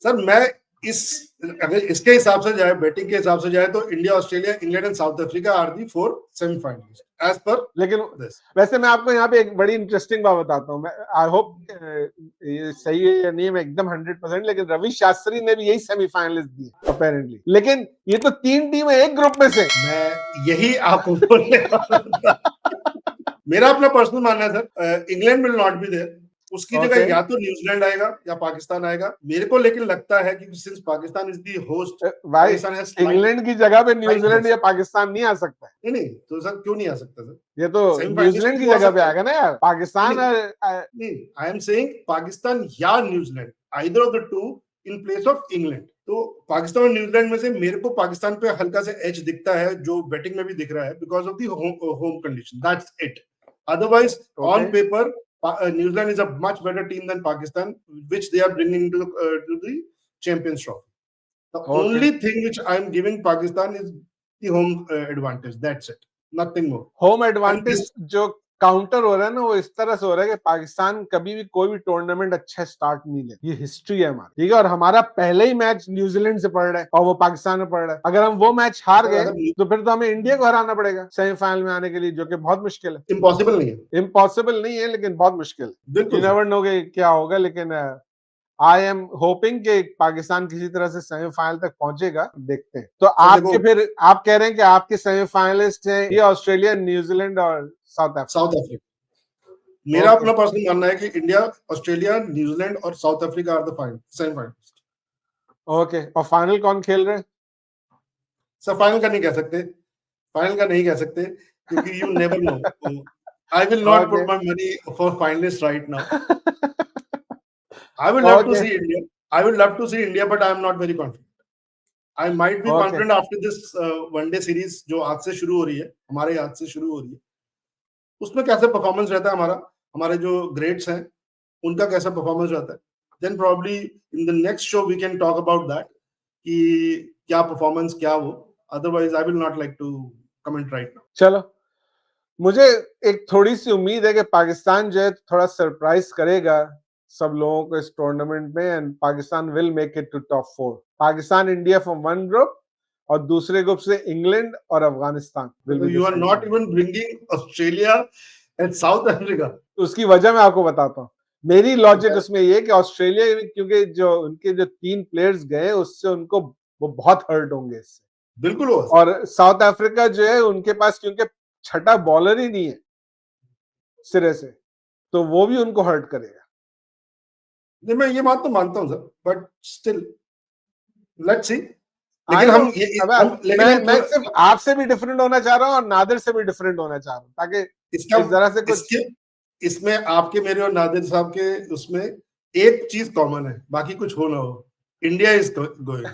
सर मैं इस अगर इसके हिसाब से जाए, बैटिंग के हिसाब से जाए, तो India, Australia, England and South Africa are the 4 semifinalist as पर लेकिन दिस। वैसे मैं आपको यहाँ पे एक बड़ी इंटरेस्टिंग बात बताता हूँ, मैं आई होप ये सही है या नहीं, मैं एकदम 100%, लेकिन रवि शास्त्री ने भी यही सेमीफाइनलिस्ट दिए अपेरेंटली, लेकिन ये तो 3 टीम है एक ग्रुप में से। मैं यही आपको बोलने वाला था। मेरा अपना पर्सनल मानना है sir, England will not be there, उसकी ओके, जगह या तो न्यूजीलैंड आएगा या पाकिस्तान आएगा मेरे को, लेकिन लगता है कि since Pakistan is the host, भाई पाकिस्तान हैज स्लाइट इंग्लैंड की जगह पे न्यूजीलैंड बेस्ट। या पाकिस्तान नहीं आ सकता है। नहीं नहीं, तो सर क्यों नहीं आ सकता सर? ये तो सेमीफाइनलिस्ट न्यूजीलैंड में की तो आ जगह पे सकता है। आएगा ना यार, पाकिस्तान नहीं और नहीं, आई एम सेइंग पाकिस्तान या New Zealand, either of the two in place of England. तो पाकिस्तान और न्यूजीलैंड में से मेरे को पाकिस्तान पे हल्का से एज दिखता है, जो बैटिंग में भी दिख रहा है, because of the home condition, that's it. Otherwise on okay paper New Zealand is a much better team than Pakistan, which they are bringing to the Champions Trophy. The okay. only thing which I am giving Pakistan is the home advantage. That's it, nothing more. Home And advantage this, जो काउंटर हो रहा है ना, वो इस तरह से हो रहा है कि पाकिस्तान कभी भी कोई भी टूर्नामेंट अच्छा स्टार्ट नहीं ले, ये हिस्ट्री है हमारी, ठीक है, और हमारा पहले ही मैच न्यूजीलैंड से पड़ रहा है और वो पाकिस्तान में पड़ रहा है। अगर हम वो मैच हार गए अगर तो फिर तो हमें इंडिया को हराना पड़ेगा सेमीफाइनल में आने के लिए, जो कि बहुत मुश्किल है। इम्पॉसिबल नहीं है, इम्पॉसिबल नहीं है, लेकिन बहुत मुश्किल है। यू बिल्कुल सर। नेवर नो कि क्या होगा, लेकिन आई एम होपिंग कि पाकिस्तान किसी तरह से सेमीफाइनल तक पहुंचेगा, देखते हैं। तो सर आपके देखो, फिर आप कह रहे हैं कि आपके सेमीफाइनलिस्ट हैं ये ऑस्ट्रेलिया, न्यूजीलैंड और साउथ अफ्रीका। साउथ अफ्रीका, मेरा ओके अपना पर्सनल मानना है कि इंडिया, ऑस्ट्रेलिया, न्यूजीलैंड और South Africa are the final semifinalist. Okay, और फाइनल कौन खेल रहे हैं? सर फाइनल का नहीं कह सकते, फाइनल का नहीं कह सकते, क्योंकि you never know. I will not okay put my money for finalist right now. I will love to okay see India. I will love to see India, but I am not very confident. I might be okay confident after this one-day series जो आज से शुरू हो रही है, हमारे आज से शुरू हो रही है। उसमें कैसा परफॉर्मेंस रहता है हमारा, हमारे जो ग्रेड्स हैं, उनका कैसा परफॉर्मेंस रहता है। Then probably in the next show we can talk about that कि क्या परफॉर्मेंस क्या वो। Otherwise I will not like to comment right now. चलो, मुझे एक थोड़ी सी उम्मीद है कि पाकिस्तान जो है थोड़ा सरप्राइज करेगा सब लोगों को इस टूर्नामेंट में, and Pakistan will make it to top 4। Pakistan India from one group, और दूसरे ग्रुप से इंग्लैंड और Afghanistan will So be the you are not semifinal. even bringing Australia and South Africa. उसकी वजह मैं आपको बताता हूँ। मेरी लॉजिक उसमें ये कि ऑस्ट्रेलिया, क्योंकि जो उनके जो 3 प्लेयर्स गए उससे उनको वो बहुत हर्ट होंगे इससे, बिल्कुल होगा। और साउथ अफ्रीका जो है उनके पास क्योंकि छठा बॉलर ही नहीं है सिरे से, तो वो भी उनको हर्ट करेगा। नहीं, मैं ये बात तो मानता हूँ सर, but still let's see. I लेकिन नो, हम ये अब हम लेकिन हम मैं सिर्फ आपसे भी डिफरेंट होना चाह रहा हूँ और नादिर से भी डिफरेंट होना चाह रहा हूँ, ताकि इसका इस तरह से कुछ इसके इसमें आपके, मेरे और नादिर साहब के उसमें एक चीज कॉमन है, बाकी कुछ हो ना हो, इंडिया इज गोइंग।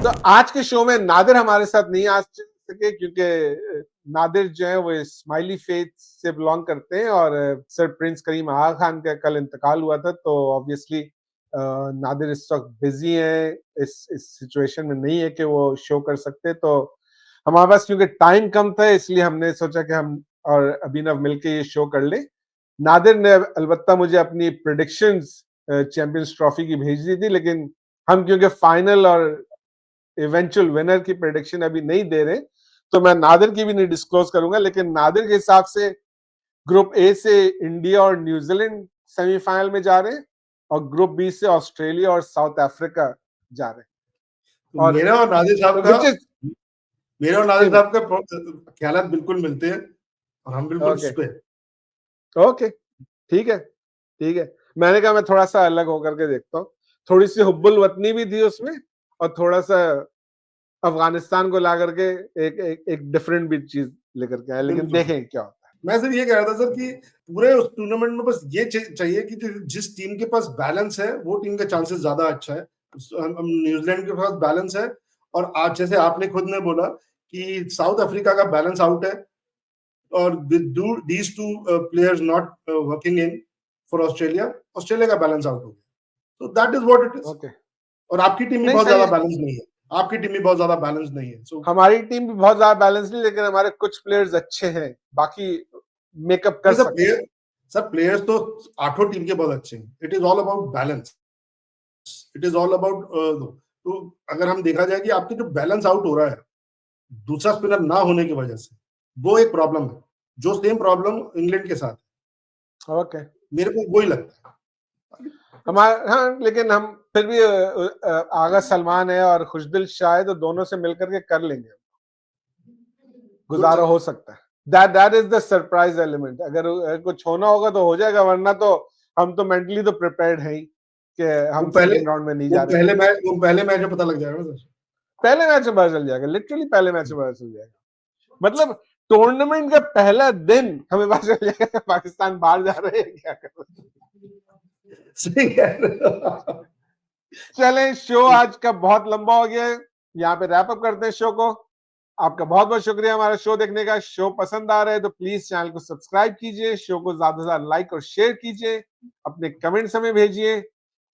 तो आज के शो में नादिर हमारे साथ नहीं आ सके, क्योंकि नादिर जो है वो स्माइली फेथ से बिलोंग करते हैं, और सर प्रिंस करीम आगा खान का कल इंतकाल हुआ था, तो ऑब्वियसली नादिर इस वक्त बिजी है, इस सिचुएशन में नहीं है कि वो शो कर सकते। तो हमारे पास क्योंकि टाइम कम था, इसलिए हमने सोचा कि हम और अभिनव मिलके ये शो कर ले। नादिर ने अलबत्ता मुझे अपनी प्रेडिक्शंस चैंपियंस ट्रॉफी की भेज दी थी, लेकिन हम क्योंकि फाइनल और इवेंचुअल विनर की प्रेडिक्शन अभी नहीं दे रहे, तो मैं नादिर की भी नहीं डिस्क्लोज करूंगा, लेकिन नादिर के हिसाब से ग्रुप ए से इंडिया और न्यूजीलैंड सेमीफाइनल में जा रहे हैं, और ग्रुप बी से ऑस्ट्रेलिया और साउथ अफ्रीका जा रहे हैं। तो और मेरा और नादिर साहब का विच इज मेरे और नादिर साहब का ख्यालात बिल्कुल मिलते हैं, और हम बिल्कुल ओके उस पे। ओके, ठीक है ठीक है। मैंने कहा मैं थोड़ा सा अलग होकर के देखता हूँ, थोड़ी सी हुब्बुल वतनी भी थी उसमें, और थोड़ा सा अफगानिस्तान को ला करके एक डिफरेंट भी चीज लेकर के आए, लेकिन देखें क्या होता है। मैं सिर्फ ये कह रहा था सर कि पूरे उस टूर्नामेंट में बस ये चाहिए कि जिस टीम के पास बैलेंस है वो टीम का चांसेस ज्यादा अच्छा है। न्यूजीलैंड के पास बैलेंस है, और आज जैसे आपने खुद ने बोला कि साउथ अफ्रीका का बैलेंस आउट है, और with these two players not working in for Australia का बैलेंस आउट हो गया। तो that is what it is. Okay, और आपकी टीम भी बहुत ज्यादा बैलेंस नहीं है, आपकी टीम भी बहुत ज्यादा बैलेंस नहीं है। सो हमारी टीम भी बहुत ज्यादा बैलेंस नहीं, लेकिन हमारे कुछ प्लेयर्स अच्छे हैं, बाकी मेकअप कर सकते हैं। सर प्लेयर्स तो आठों टीम के बहुत अच्छे हैं। It is all about balance, it is all about तो अगर हम देखा जाए कि आपके जो बैलेंस आउट हो रहा है दूसरा स्पिनर ना होने की वजह से, वो एक प्रॉब्लम है, जो सेम प्रॉब्लम इंग्लैंड के साथ। ओके, मेरे को वही लगता है हमारे। हाँ, लेकिन हम फिर भी आगा सलमान है और खुशदिल शाह है, तो दोनों से मिलकर के कर लेंगे, गुजारा हो सकता है। That is the surprise element. अगर कुछ होना होगा तो हो जाएगा, वरना तो हम तो मेंटली तो प्रिपेयर्ड है ही कि हम सेकंड राउंड में नहीं जा रहे। पहले मैच में पता लग जाएगा सर, पहले मैच में पता चल जाएगा, लिटरली पहले मैच में पता चल जाएगा। मतलब टूर्नामेंट का पहला दिन हमें पता चल जाएगा पाकिस्तान बाहर जा रहे हैं, क्या कर रहे। चलें, शो आज का बहुत लंबा हो गया है, यहाँ पे रैप अप करते हैं शो को। आपका बहुत बहुत शुक्रिया हमारा शो देखने का। शो पसंद आ रहा है तो प्लीज चैनल को सब्सक्राइब कीजिए, शो को ज्यादा से ज्यादा लाइक और शेयर कीजिए, अपने कमेंट्स हमें भेजिए।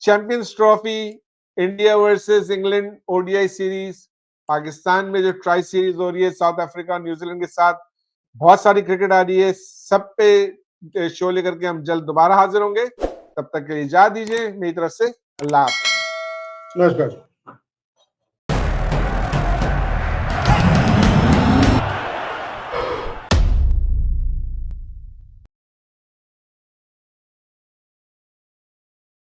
Champions trophy, India versus England ODI series, Pakistan में जो ट्राई सीरीज हो रही है साउथ अफ्रीका और न्यूजीलैंड के साथ, बहुत सारी क्रिकेट आ रही है, सब पे शो लेकर के हम जल्द दोबारा हाजिर होंगे। तब तक के लिए इजाजत दीजिए, मेरी तरफ से अल्लाह हाफ़िज़। नमस्कार।